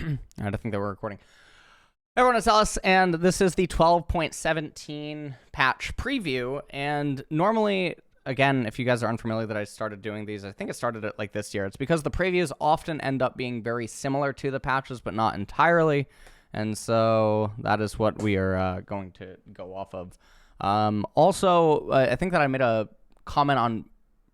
I think that we're recording. Everyone, it's Alice, and this is the 12.17 patch preview. And normally, again, if you guys are unfamiliar that I started doing these, I think I started it like this year. It's because the previews often end up being very similar to the patches, but not entirely. And so that is what we are going to go off of. Also, I think that I made a comment on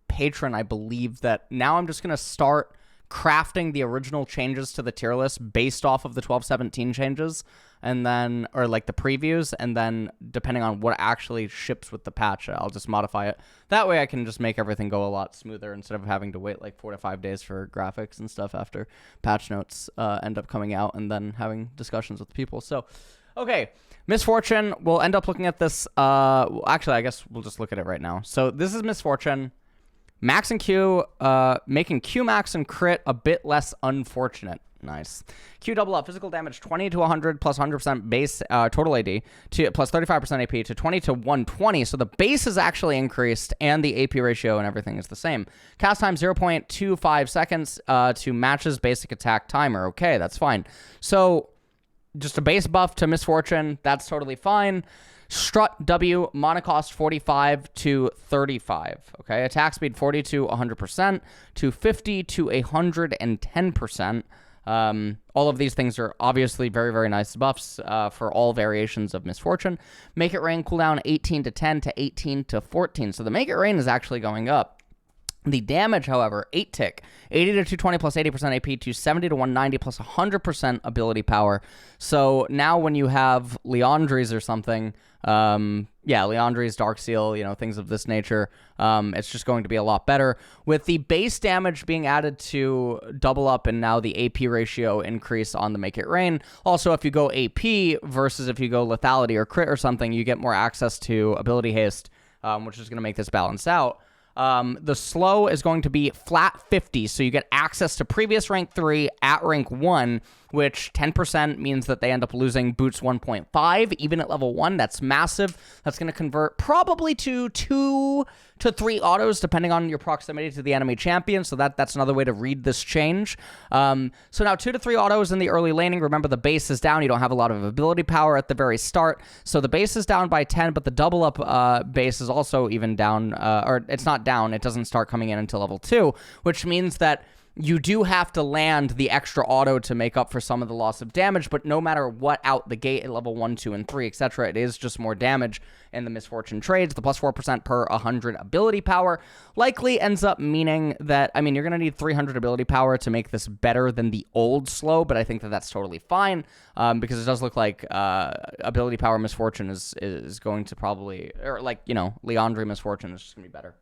Patreon, I believe, that now I'm just going to start crafting the original changes to the tier list based off of the 12.17 changes, and then, or like the previews, and then depending on what actually ships with the patch, I'll just modify it. That way I can just make everything go a lot smoother instead of having to wait like 4 to 5 days for graphics and stuff after patch notes end up coming out, and then having discussions with people. So, okay, Misfortune, we'll end up looking at this. Actually, I guess we'll just look at it right now. So this is Misfortune. Max and Q, making Q max and crit a bit less unfortunate. Nice. Q double up, physical damage 20 to 100 plus 100% base total AD, to plus 35% AP to 20 to 120. So the base is actually increased, and the AP ratio and everything is the same. Cast time 0.25 seconds to matches basic attack timer. Okay, that's fine. So just a base buff to Misfortune, that's totally fine. Strut W, mana cost 45 to 35. Okay, attack speed 40 to 100%, to 50 to 110%. All of these things are obviously very, very nice buffs for all variations of Misfortune. Make It Rain cooldown 18 to 10 to 18 to 14. So the Make It Rain is actually going up. The damage, however, 8 tick, 80 to 220 plus 80% AP to 70 to 190 plus 100% ability power. So now when you have Leandries or something, Leandries, Dark Seal, things of this nature, it's just going to be a lot better. With the base damage being added to double up and now the AP ratio increase on the Make It Rain. Also, if you go AP versus if you go Lethality or Crit or something, you get more access to Ability Haste, which is going to make this balance out. The slow is going to be flat 50, so you get access to previous rank 3 at rank 1, which 10% means that they end up losing boots 1.5, even at level 1. That's massive. That's going to convert probably to 2 to 3 autos, depending on your proximity to the enemy champion, so that's another way to read this change. So now 2 to 3 autos in the early laning. Remember, the base is down. You don't have a lot of ability power at the very start, so the base is down by 10, but the double up base is also even down, or it's not down. It doesn't start coming in until level 2, which means that you do have to land the extra auto to make up for some of the loss of damage, but no matter what out the gate at level 1, 2, and 3, etc., it is just more damage in the Misfortune trades. The plus 4% per 100 ability power likely ends up meaning that, you're going to need 300 ability power to make this better than the old slow, but I think that that's totally fine, because it does look like ability power Misfortune is going to probably, or Leandry Misfortune is just going to be better.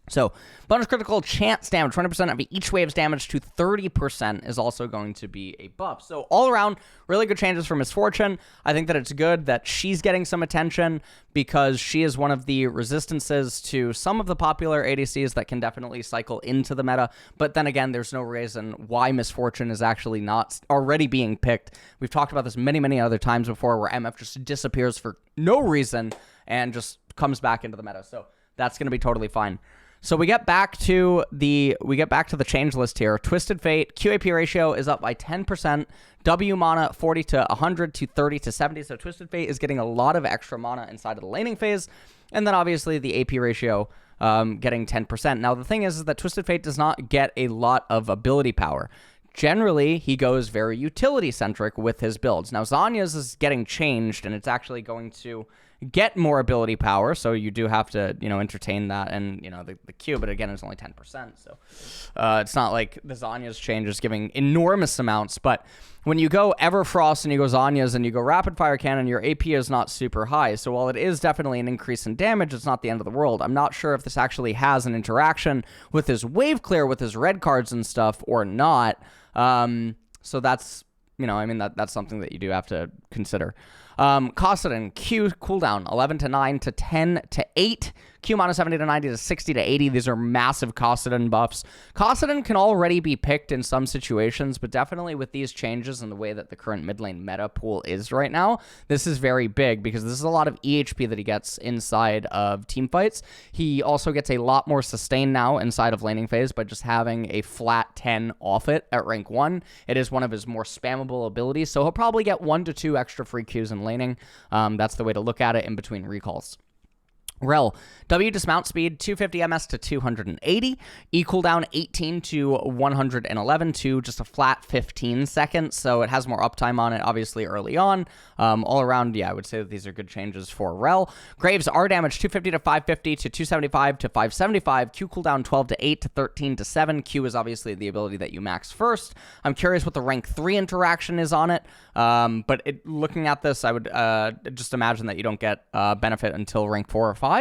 So, bonus critical chance damage, 20% of each wave's damage to 30% is also going to be a buff. So, all around, really good changes for Misfortune. I think that it's good that she's getting some attention because she is one of the resistances to some of the popular ADCs that can definitely cycle into the meta. But then again, there's no reason why Misfortune is actually not already being picked. We've talked about this many, many other times before where MF just disappears for no reason and just comes back into the meta. So, that's going to be totally fine. So we get back to the change list here. Twisted Fate, QAP ratio is up by 10%. W mana 40 to 100 to 30 to 70. So Twisted Fate is getting a lot of extra mana inside of the laning phase. And then obviously the AP ratio getting 10%. Now the thing is that Twisted Fate does not get a lot of ability power. Generally, he goes very utility-centric with his builds. Now Zanya's is getting changed, and it's actually going to get more ability power, so you do have to, entertain that, and, the Q, but again, it's only 10%, so it's not like the Zanya's change is giving enormous amounts, but when you go Everfrost and you go Zanya's and you go Rapid Fire Cannon, your AP is not super high, so while it is definitely an increase in damage, it's not the end of the world. I'm not sure if this actually has an interaction with his wave clear, with his red cards and stuff, or not, so that's, that's something that you do have to consider. Kassadin, Q cooldown 11 to 9 to 10 to 8. Q minus 70 to 90 to 60 to 80. These are massive Kassadin buffs. Kassadin can already be picked in some situations, but definitely with these changes and the way that the current mid lane meta pool is right now, this is very big because this is a lot of EHP that he gets inside of team fights. He also gets a lot more sustain now inside of laning phase by just having a flat 10 off it at rank 1. It is one of his more spammable abilities, so he'll probably get 1 to 2 extra free Qs in laning. That's the way to look at it in between recalls. Rel, W dismount speed 250 MS to 280, E cooldown 18 to 111 to just a flat 15 seconds, so it has more uptime on it, obviously, early on. All around, yeah, I would say that these are good changes for Rel. Graves, R damage 250 to 550 to 275 to 575, Q cooldown 12 to 8 to 13 to 7. Q is obviously the ability that you max first. I'm curious what the rank 3 interaction is on it, but looking at this, I would just imagine that you don't get benefit until rank 4 or 5.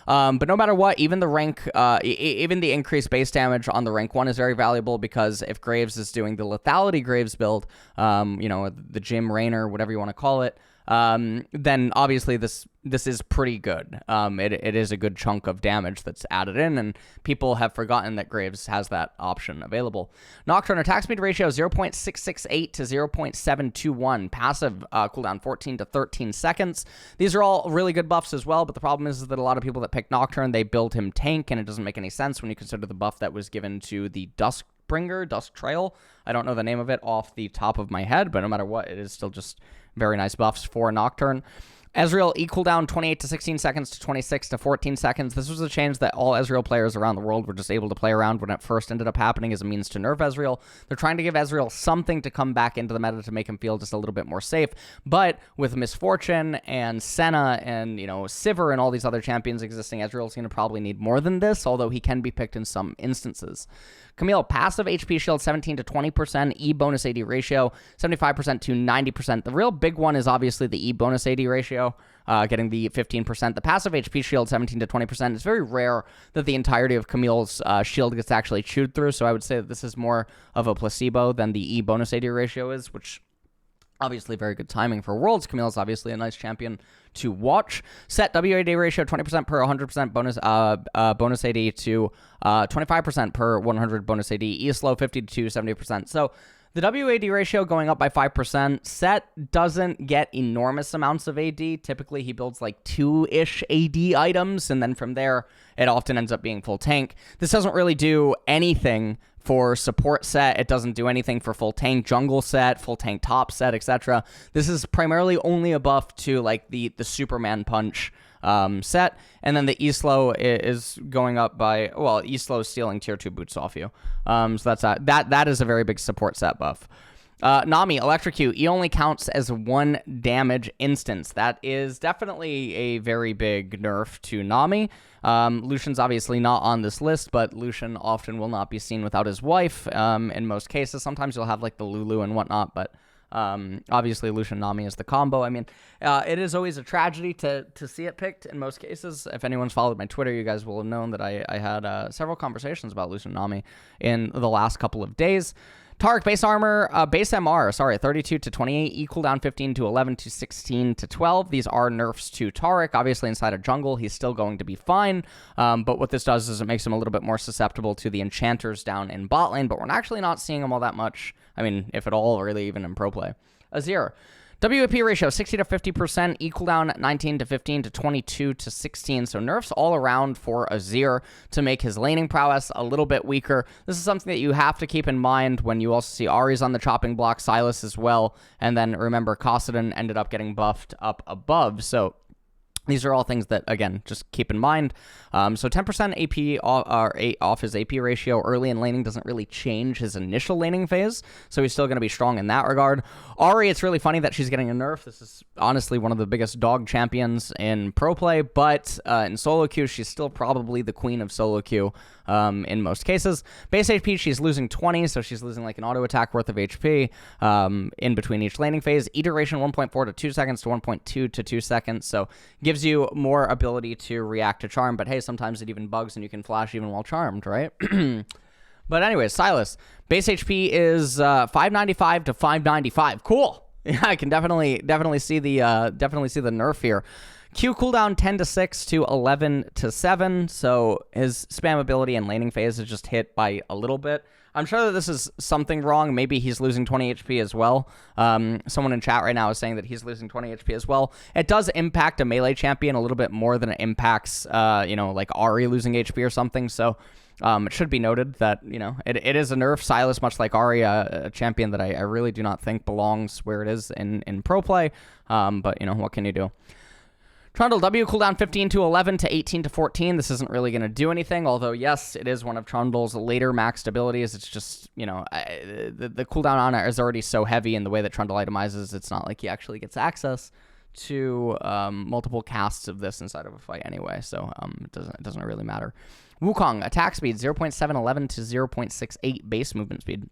But no matter what, even the rank, even the increased base damage on the rank 1 is very valuable because if Graves is doing the lethality Graves build, the Jim Raynor, whatever you want to call it, then obviously this is pretty good. It is a good chunk of damage that's added in, and people have forgotten that Graves has that option available. Nocturne attack speed ratio 0.668 to 0.721. Passive cooldown 14 to 13 seconds. These are all really good buffs as well, but the problem is that a lot of people that pick Nocturne, they build him tank, and it doesn't make any sense when you consider the buff that was given to the Dusk Trail. I don't know the name of it off the top of my head, but no matter what, it is still just very nice buffs for Nocturne. Ezreal, E cooldown 28 to 16 seconds to 26 to 14 seconds. This was a change that all Ezreal players around the world were just able to play around when it first ended up happening as a means to nerf Ezreal. They're trying to give Ezreal something to come back into the meta to make him feel just a little bit more safe. But with Misfortune and Senna and, Sivir and all these other champions existing, Ezreal's going to probably need more than this, although he can be picked in some instances. Camille, passive HP shield 17 to 20%, E bonus AD ratio 75% to 90%. The real big one is obviously the E bonus AD ratio, getting the 15%. The passive HP shield 17 to 20%. It's very rare that the entirety of Camille's shield gets actually chewed through, so I would say that this is more of a placebo than the E bonus AD ratio is, which obviously very good timing for Worlds. Camille's obviously a nice champion to watch. Set WAD ratio 20% per 100% bonus AD to 25% per 100 bonus AD. E slow 50 to 70%. So the WAD ratio going up by 5%. Set doesn't get enormous amounts of AD. Typically, he builds like 2-ish AD items, and then from there, it often ends up being full tank. This doesn't really do anything for support set. It doesn't do anything for full tank jungle set, full tank top set, etc. This is primarily only a buff to like the Superman punch set, and then the E-Slow is going up by, well, E-Slow is stealing tier 2 boots off you. So that's that is a very big support set buff. Nami, Electrocute, E only counts as 1 damage instance. That is definitely a very big nerf to Nami. Lucian's obviously not on this list, but Lucian often will not be seen without his wife in most cases. Sometimes you'll have like the Lulu and whatnot, but obviously Lucian Nami is the combo. I mean, it is always a tragedy to see it picked in most cases. If anyone's followed my Twitter, you guys will have known that I had several conversations about Lucian Nami in the last couple of days. Taric, base armor, base MR, 32 to 28, E cooldown 15 to 11 to 16 to 12. These are nerfs to Taric. Obviously, inside a jungle, he's still going to be fine. But what this does is it makes him a little bit more susceptible to the enchanters down in bot lane, but we're actually not seeing him all that much. I mean, if at all, really, even in pro play. Azir. WAP ratio 60 to 50%, E cooldown 19 to 15 to 22 to 16. So nerfs all around for Azir to make his laning prowess a little bit weaker. This is something that you have to keep in mind when you also see Ahri's on the chopping block, Sylas as well, and then remember Kassadin ended up getting buffed up above. So these are all things that, again, just keep in mind. So 10% AP off his AP ratio early in laning doesn't really change his initial laning phase, so he's still going to be strong in that regard. Ahri, it's really funny that she's getting a nerf. This is honestly one of the biggest dog champions in pro play, but in solo queue, she's still probably the queen of solo queue in most cases. Base HP, she's losing 20, so she's losing like an auto attack worth of HP in between each laning phase. E duration 1.4 to 2 seconds to 1.2 to 2 seconds, so gives you more ability to react to charm, but hey, sometimes it even bugs and you can flash even while charmed, right? But anyways, Sylas, base HP is 595 to 595. Cool. Yeah, I can definitely see the nerf here. Q cooldown 10 to 6 to 11 to 7, so his spam ability and laning phase is just hit by a little bit. I'm sure that this is something wrong. Maybe he's losing 20 HP as well. Someone in chat right now is saying that he's losing 20 HP as well. It does impact a melee champion a little bit more than it impacts, like Ahri losing HP or something. So it should be noted that, it is a nerf. Silas, much like Ahri, a champion that I really do not think belongs where it is in pro play. But, what can you do? Trundle W cooldown 15 to 11 to 18 to 14. This isn't really going to do anything, although, yes, it is one of Trundle's later maxed abilities. It's just, the cooldown on it is already so heavy in the way that Trundle itemizes. It's not like he actually gets access to multiple casts of this inside of a fight anyway, so it doesn't really matter. Wukong, attack speed 0.711 to 0.68 base movement speed.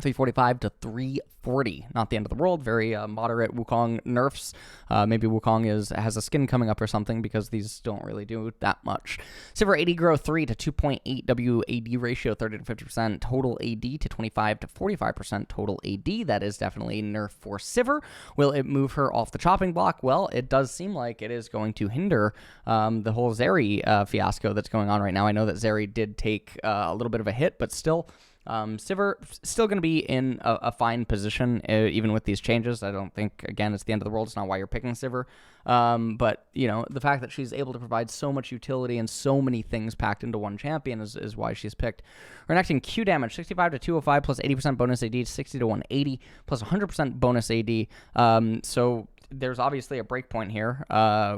345 to 340. Not the end of the world. Very moderate Wukong nerfs. Maybe Wukong has a skin coming up or something, because these don't really do that much. Sivir AD grow 3 to 2.8 WAD ratio, 30 to 50%. Total AD to 25 to 45% total AD. That is definitely a nerf for Sivir. Will it move her off the chopping block? Well, it does seem like it is going to hinder the whole Zeri fiasco that's going on right now. I know that Zeri did take a little bit of a hit, but still... Sivir still going to be in a fine position, even with these changes. I don't think, again, it's the end of the world. It's not why you're picking Sivir. But, the fact that she's able to provide so much utility and so many things packed into one champion is why she's picked. Renekton Q damage, 65 to 205 plus 80% bonus AD, 60 to 180 plus 100% bonus AD. So there's obviously a breakpoint here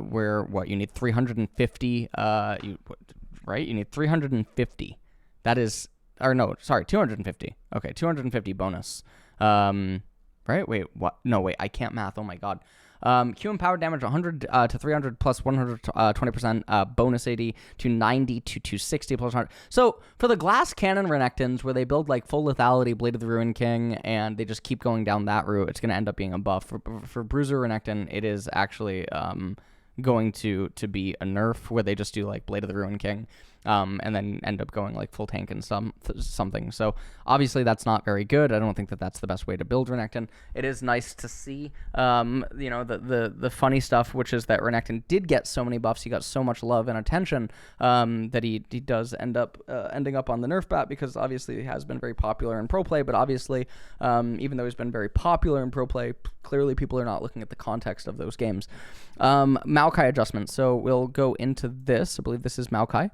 where, you need 350, right? You need 350. That is... Or no, sorry, 250. Okay, 250 bonus. Right? Wait, what? No, wait, I can't math. Oh my god. Q empowered damage 100 to 300 plus 120% bonus AD to 90 to 260 plus 100. So for the glass cannon Renektons, where they build like full lethality Blade of the Ruined King and they just keep going down that route, it's going to end up being a buff. For Bruiser Renekton, it is actually going to be a nerf where they just do like Blade of the Ruined King. And then end up going like full tank and something. So obviously that's not very good. I don't think that that's the best way to build Renekton. It is nice to see, the funny stuff, which is that Renekton did get so many buffs. He got so much love and attention that he does end up ending up on the nerf bat, because obviously he has been very popular in pro play. But obviously, even though he's been very popular in pro play, clearly people are not looking at the context of those games. Maokai adjustment. So we'll go into this. I believe this is Maokai.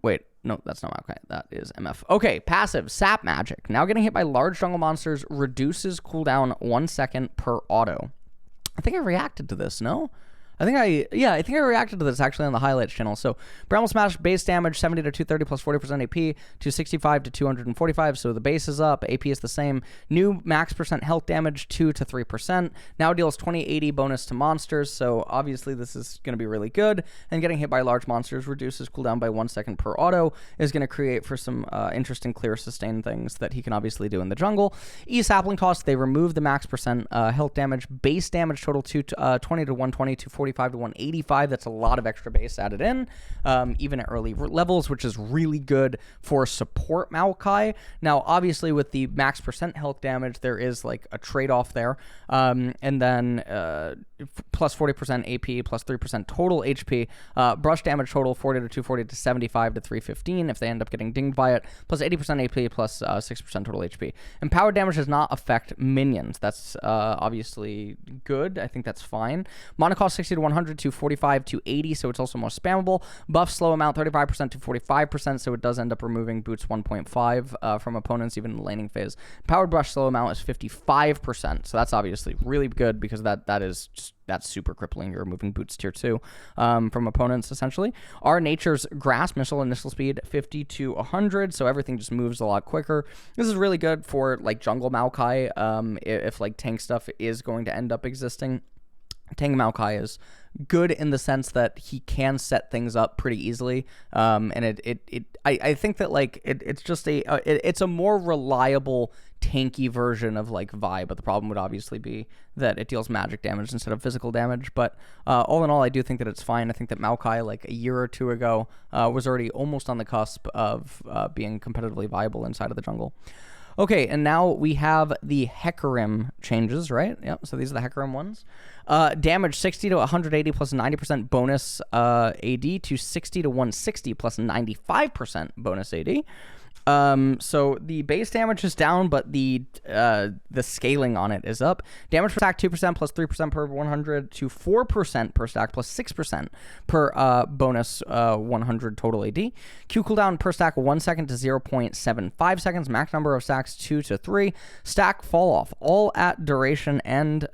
Wait, no, that's not Maokai. That is MF. Okay, passive, Sap Magic. Now getting hit by large jungle monsters reduces cooldown 1 second per auto. I think I reacted to this, no? I think I reacted to this actually on the highlights channel. So Bramble Smash base damage 70 to 230 plus 40% AP, 265 to 245. So the base is up, AP is the same. New max percent health damage 2 to 3%. Now deals 2080 bonus to monsters. So obviously this is going to be really good. And getting hit by large monsters reduces cooldown by 1 second per auto, is going to create for some interesting clear sustain things that he can obviously do in the jungle. E sapling toss, they remove the max percent health damage, base damage total 20 to 120 to 45 to 185. That's a lot of extra base added in, even at early levels, which is really good for support Maokai. Now, obviously, with the max percent health damage, there is like a trade-off there. And then plus 40% AP, plus 3% total HP. Brush damage total 40 to 240 to 75 to 315 if they end up getting dinged by it, plus 80% AP, plus 6% total HP. And power damage does not affect minions. That's obviously good. I think that's fine. Mana cost 60 to 100 to 45 to 80, so it's also more spammable. Buff slow amount 35% to 45%, so it does end up removing boots 1.5 from opponents even in the laning phase. Powered brush slow amount is 55%, so that's obviously really good, because that's super crippling. You're removing boots tier 2 from opponents, essentially. Our Nature's Grasp, missile initial speed 50 to 100, so everything just moves a lot quicker. This is really good for like jungle Maokai, if like tank stuff is going to end up existing. Tank Maokai is good in the sense that he can set things up pretty easily, and I think that like it's just it's a more reliable tanky version of like Vi, but the problem would obviously be that it deals magic damage instead of physical damage. But all in all, I do think that it's fine. I think that Maokai, like a year or two ago, was already almost on the cusp of being competitively viable inside of the jungle. Okay, and now we have the Hecarim changes, right? Yep, so these are the Hecarim ones. Damage 60 to 180 plus 90% bonus AD to 60 to 160 plus 95% bonus AD. So the base damage is down, but the scaling on it is up. Damage per stack 2% plus 3% per 100 to 4% per stack plus 6% per bonus 100 total AD. Q cooldown per stack 1 second to 0.75 seconds. Max number of stacks 2 to 3. Stack fall off all at duration end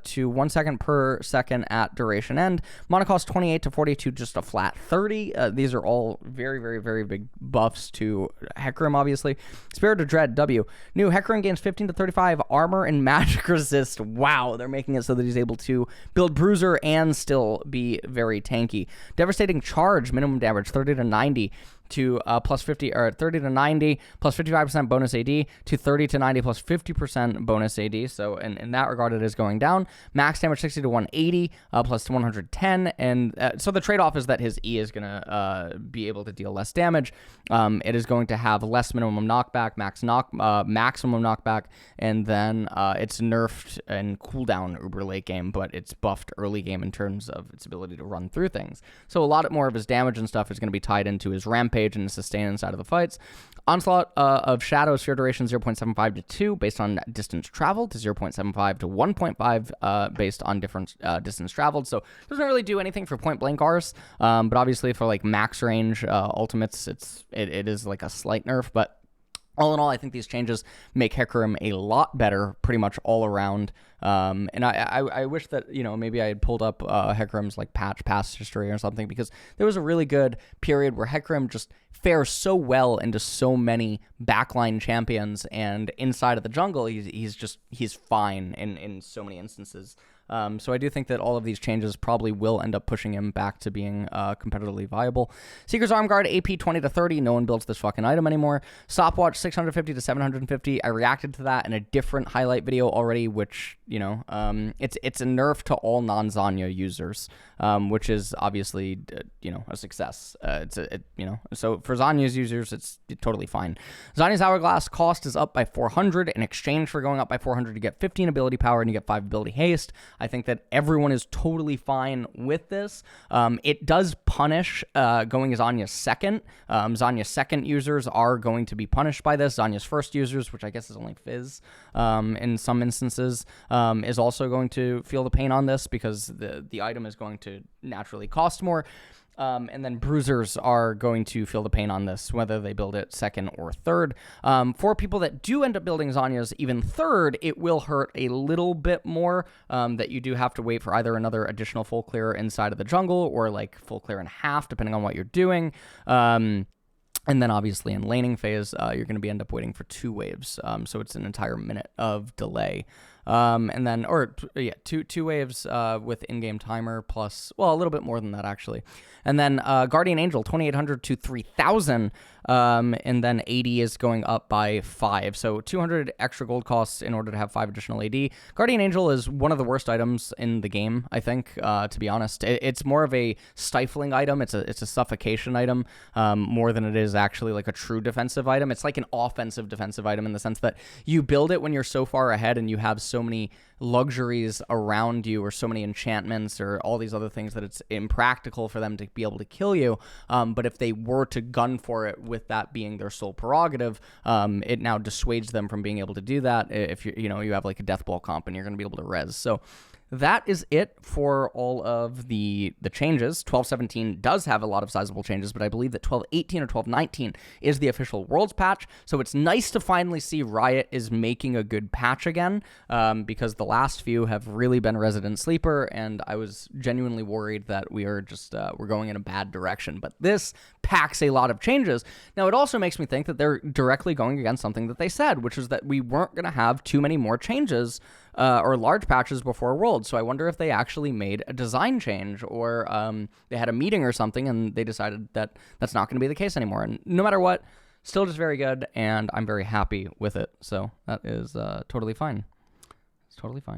to 1 second per second at duration end. Mana cost 28 to 42, just a flat 30. These are all very, very, very big buffs to Hecarim, obviously. Spirit of Dread, W. New Hecarim gains 15 to 35 armor and magic resist. Wow, they're making it so that he's able to build Bruiser and still be very tanky. Devastating Charge, minimum damage 30 to 90 to plus 50, or 30 to 90 plus 55% bonus AD to 30 to 90 plus 50% bonus AD. So in that regard, it is going down. Max damage 60 to 180 plus to 110. And so the trade-off is that his E is going to be able to deal less damage. It is going to have less minimum knockback, maximum knockback, and then it's nerfed and cooldown uber late game, but it's buffed early game in terms of its ability to run through things. So a lot more of his damage and stuff is going to be tied into his rampage and his sustain inside of the fights. Onslaught of Shadow, sphere duration 0.75 to 2 based on distance traveled, to 0.75 to 1.5 based on different distance traveled. So it doesn't really do anything for point blank Rs, but obviously for like max range ultimates, it is like a slight nerf. But all in all, I think these changes make Hecarim a lot better pretty much all around. And I wish that, maybe I had pulled up Hecarim's like patch past history or something, because there was a really good period where Hecarim just fares so well into so many backline champions, and inside of the jungle, he's fine in so many instances. So I do think that all of these changes probably will end up pushing him back to being competitively viable. Seeker's Arm Guard, AP 20 to 30. No one builds this fucking item anymore. Stopwatch 650 to 750. I reacted to that in a different highlight video already, which, it's a nerf to all non-Zanya users, which is obviously, a success. So for Zanya's users, it's totally fine. Zanya's Hourglass cost is up by 400. In exchange for going up by 400, you get 15 ability power and you get 5 ability haste. I think that everyone is totally fine with this. It does punish going Zanya's second. Zanya's second users are going to be punished by this. Zanya's first users, which I guess is only Fizz in some instances, is also going to feel the pain on this, because the item is going to naturally cost more. And then bruisers are going to feel the pain on this, whether they build it second or third. For people that do end up building Zanya's even third, it will hurt a little bit more, that you do have to wait for either another additional full clear inside of the jungle, or like full clear in half, depending on what you're doing. And then obviously in laning phase, you're going to end up waiting for 2 waves. So it's an entire minute of delay. And then, two waves with in-game timer plus, well, a little bit more than that, actually. And then Guardian Angel, 2,800 to 3,000, and then AD is going up by 5. So 200 extra gold costs in order to have 5 additional AD. Guardian Angel is one of the worst items in the game, I think, to be honest. It's more of a stifling item. It's a suffocation item, more than it is actually like a true defensive item. It's like an offensive defensive item in the sense that you build it when you're so far ahead and you have so many luxuries around you, or so many enchantments, or all these other things, that it's impractical for them to be able to kill you. But if they were to gun for it, with that being their sole prerogative, it now dissuades them from being able to do that. If you have like a death ball comp and you're going to be able to res. So that is it for all of the changes. 12.17 does have a lot of sizable changes, but I believe that 12.18 or 12.19 is the official Worlds patch. So it's nice to finally see Riot is making a good patch again, because the last few have really been Resident Sleeper, and I was genuinely worried that we are just we're going in a bad direction. But this packs a lot of changes. Now, it also makes me think that they're directly going against something that they said, which is that we weren't going to have too many more changes or large patches before Worlds. So I wonder if they actually made a design change, or they had a meeting or something and they decided that that's not going to be the case anymore. And no matter what, still just very good, and I'm very happy with it. So that is totally fine. It's totally fine.